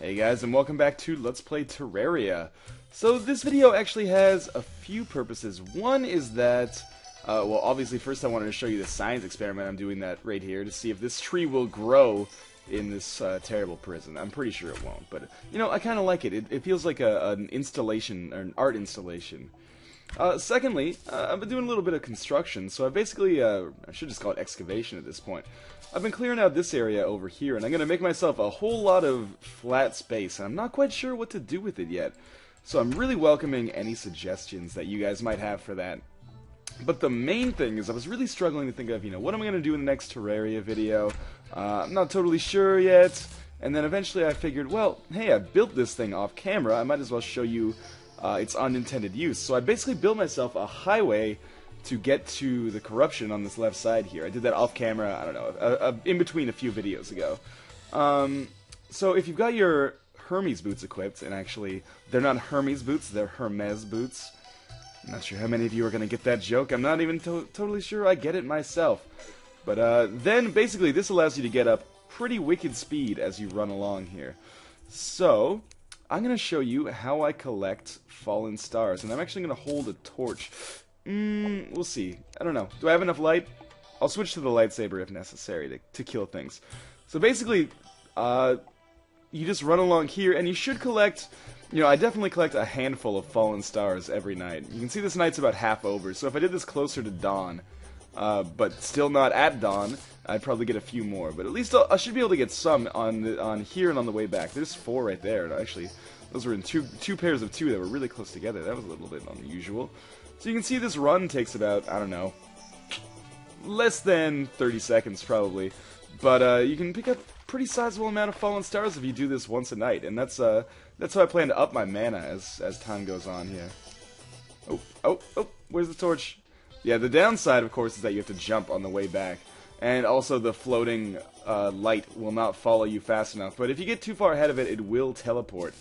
Hey guys, and welcome back to Let's Play Terraria. So this video actually has a few purposes. One is that, well obviously first I wanted to show you the science experiment. I'm doing that right here to see if this tree will grow in this terrible prison. I'm pretty sure it won't, but you know, I kind of like it. It feels like an installation, or an art installation. Secondly, I've been doing a little bit of construction, so I basically, I should just call it excavation at this point. I've been clearing out this area over here, and I'm going to make myself a whole lot of flat space, and I'm not quite sure what to do with it yet. So I'm really welcoming any suggestions that you guys might have for that. But the main thing is I was really struggling to think of, you know, what am I going to do in the next Terraria video? I'm not totally sure yet. And then eventually I figured, well, hey, I built this thing off camera, I might as well show you its unintended use. So I basically built myself a highway to get to the corruption on this left side here. I did that off camera, I don't know, in between a few videos ago. So if you've got your Hermes boots equipped, and actually, they're not Hermes boots, they're Hermes boots. I'm not sure how many of you are going to get that joke. I'm not even totally sure I get it myself. But then, basically, this allows you to get up pretty wicked speed as you run along here. So, I'm going to show you how I collect fallen stars, and I'm actually going to hold a torch. We'll see. I don't know. Do I have enough light? I'll switch to the lightsaber if necessary to kill things. So basically, you just run along here, and you should collect, you know, I definitely collect a handful of fallen stars every night. You can see this night's about half over, so if I did this closer to dawn, but still not at dawn, I'd probably get a few more. But at least I should be able to get some on here and on the way back. There's 4 right there. Actually, those were in two pairs of 2 that were really close together. That was a little bit unusual. So you can see this run takes about, I don't know, less than 30 seconds probably. But you can pick up a pretty sizable amount of fallen stars if you do this once a night. And that's how I plan to up my mana as time goes on here. Oh, where's the torch? Yeah, the downside, of course, is that you have to jump on the way back. And also the floating light will not follow you fast enough. But if you get too far ahead of it, it will teleport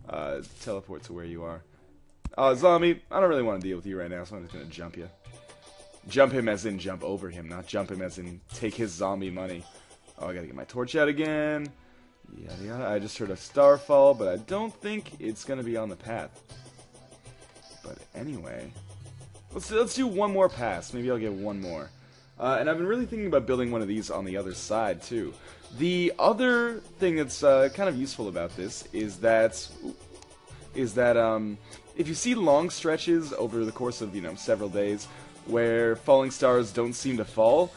to where you are. Zombie, I don't really want to deal with you right now, so I'm just going to jump you. Jump him as in jump over him, not jump him as in take his zombie money. Oh, I gotta get my torch out again. Yada yada. I just heard a star fall, but I don't think it's going to be on the path. But anyway, let's do one more pass. Maybe I'll get one more. And I've been really thinking about building one of these on the other side, too. The other thing that's kind of useful about this is that if you see long stretches over the course of, you know, several days where falling stars don't seem to fall,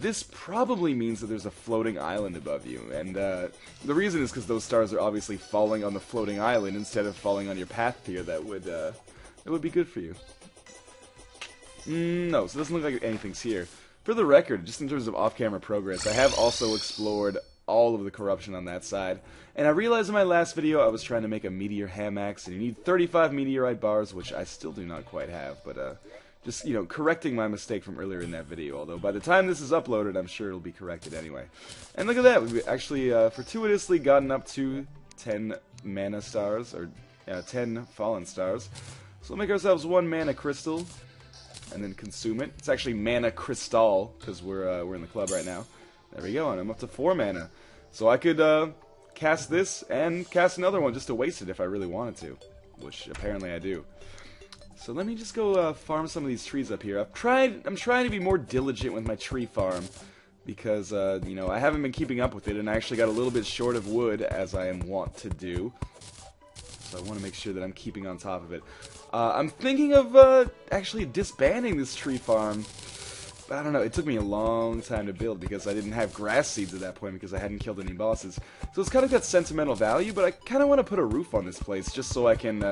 this probably means that there's a floating island above you. And the reason is because those stars are obviously falling on the floating island instead of falling on your path here. That would be good for you. No, so it doesn't look like anything's here. For the record, just in terms of off-camera progress, I have also explored all of the corruption on that side. And I realized in my last video I was trying to make a meteor hamax, and you need 35 meteorite bars, which I still do not quite have, but just, you know, correcting my mistake from earlier in that video, although by the time this is uploaded, I'm sure it'll be corrected anyway. And look at that, we've actually fortuitously gotten up to 10 mana stars, or 10 fallen stars. So we'll make ourselves 1 mana crystal, and then consume it. It's actually mana crystal, because we're in the club right now. There we go, and I'm up to 4 mana. So I could cast this and cast another one just to waste it if I really wanted to, which apparently I do. So let me just go farm some of these trees up here. I'm trying to be more diligent with my tree farm because you know, I haven't been keeping up with it, and I actually got a little bit short of wood, as I am wont to do. So I want to make sure that I'm keeping on top of it. I'm thinking of actually disbanding this tree farm. But I don't know, it took me a long time to build because I didn't have grass seeds at that point because I hadn't killed any bosses. So it's kind of got sentimental value, but I kind of want to put a roof on this place just so I can,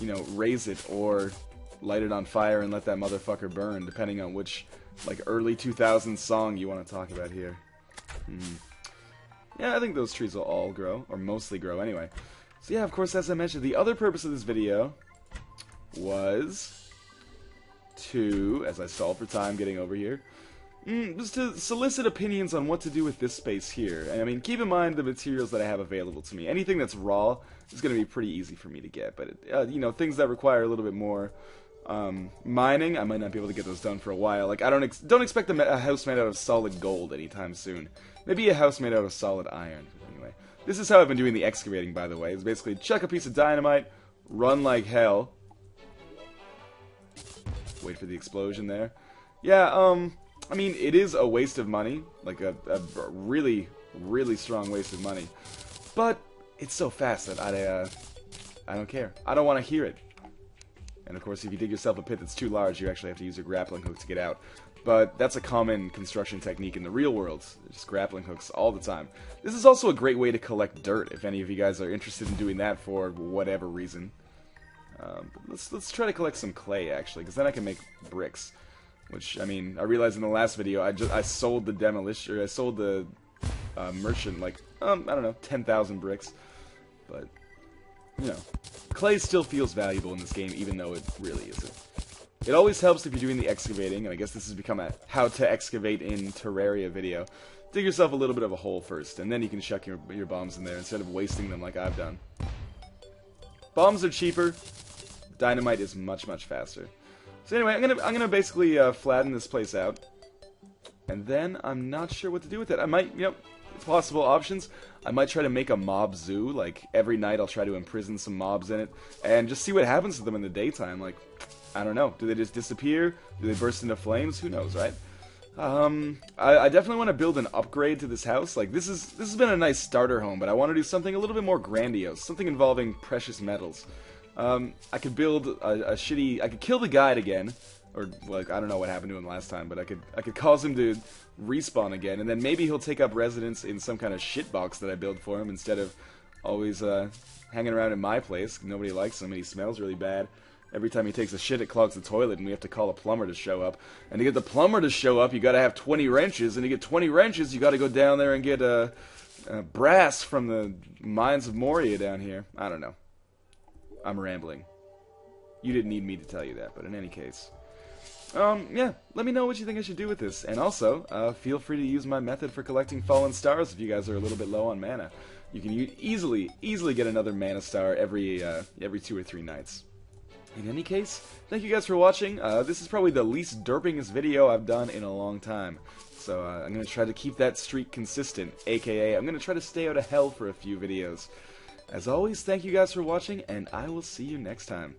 you know, raise it or light it on fire and let that motherfucker burn, depending on which, like, early 2000s song you want to talk about here. Yeah, I think those trees will all grow, or mostly grow anyway. So yeah, of course, as I mentioned, the other purpose of this video was to, as I stall for time getting over here, was to solicit opinions on what to do with this space here. And I mean, keep in mind the materials that I have available to me. Anything that's raw is going to be pretty easy for me to get, but you know, things that require a little bit more mining, I might not be able to get those done for a while. Like, I don't expect a house made out of solid gold anytime soon. Maybe a house made out of solid iron. Anyway, This is how I've been doing the excavating, by the way. It's basically chuck a piece of dynamite, run like hell. Wait for the explosion there. Yeah, I mean, it is a waste of money. Like, a really, really strong waste of money. But it's so fast that I don't care. I don't want to hear it. And, of course, if you dig yourself a pit that's too large, you actually have to use your grappling hook to get out. But that's a common construction technique in the real world. Just grappling hooks all the time. This is also a great way to collect dirt, if any of you guys are interested in doing that for whatever reason. Let's try to collect some clay, actually, because then I can make bricks. Which, I mean, I realized in the last video, I sold the demolition, or I sold the merchant, like, I don't know, 10,000 bricks. But, you know, clay still feels valuable in this game, even though it really isn't. It always helps if you're doing the excavating, and I guess this has become a how to excavate in Terraria video. Dig yourself a little bit of a hole first, and then you can chuck your bombs in there instead of wasting them like I've done. Bombs are cheaper. Dynamite is much, much faster. So anyway, I'm gonna basically flatten this place out, and then I'm not sure what to do with it. I might, you know, possible options. I might try to make a mob zoo. Like every night, I'll try to imprison some mobs in it, and just see what happens to them in the daytime. Like, I don't know. Do they just disappear? Do they burst into flames? Who knows, right? I definitely want to build an upgrade to this house. Like this has been a nice starter home, but I want to do something a little bit more grandiose, something involving precious metals. I could build a shitty. I could kill the guide again, or like I don't know what happened to him last time, but I could cause him to respawn again, and then maybe he'll take up residence in some kind of shitbox that I build for him instead of always hanging around in my place. Nobody likes him, and he smells really bad. Every time he takes a shit, it clogs the toilet, and we have to call a plumber to show up. And to get the plumber to show up, you gotta have 20 wrenches, and to get 20 wrenches, you gotta go down there and get brass from the mines of Moria down here. I don't know. I'm rambling. You didn't need me to tell you that, but in any case. Yeah, let me know what you think I should do with this. And also, feel free to use my method for collecting fallen stars if you guys are a little bit low on mana. You can easily get another mana star every 2 or 3 nights. In any case, thank you guys for watching. This is probably the least derpingest video I've done in a long time. So I'm going to try to keep that streak consistent, aka I'm going to try to stay out of hell for a few videos. As always, thank you guys for watching, and I will see you next time.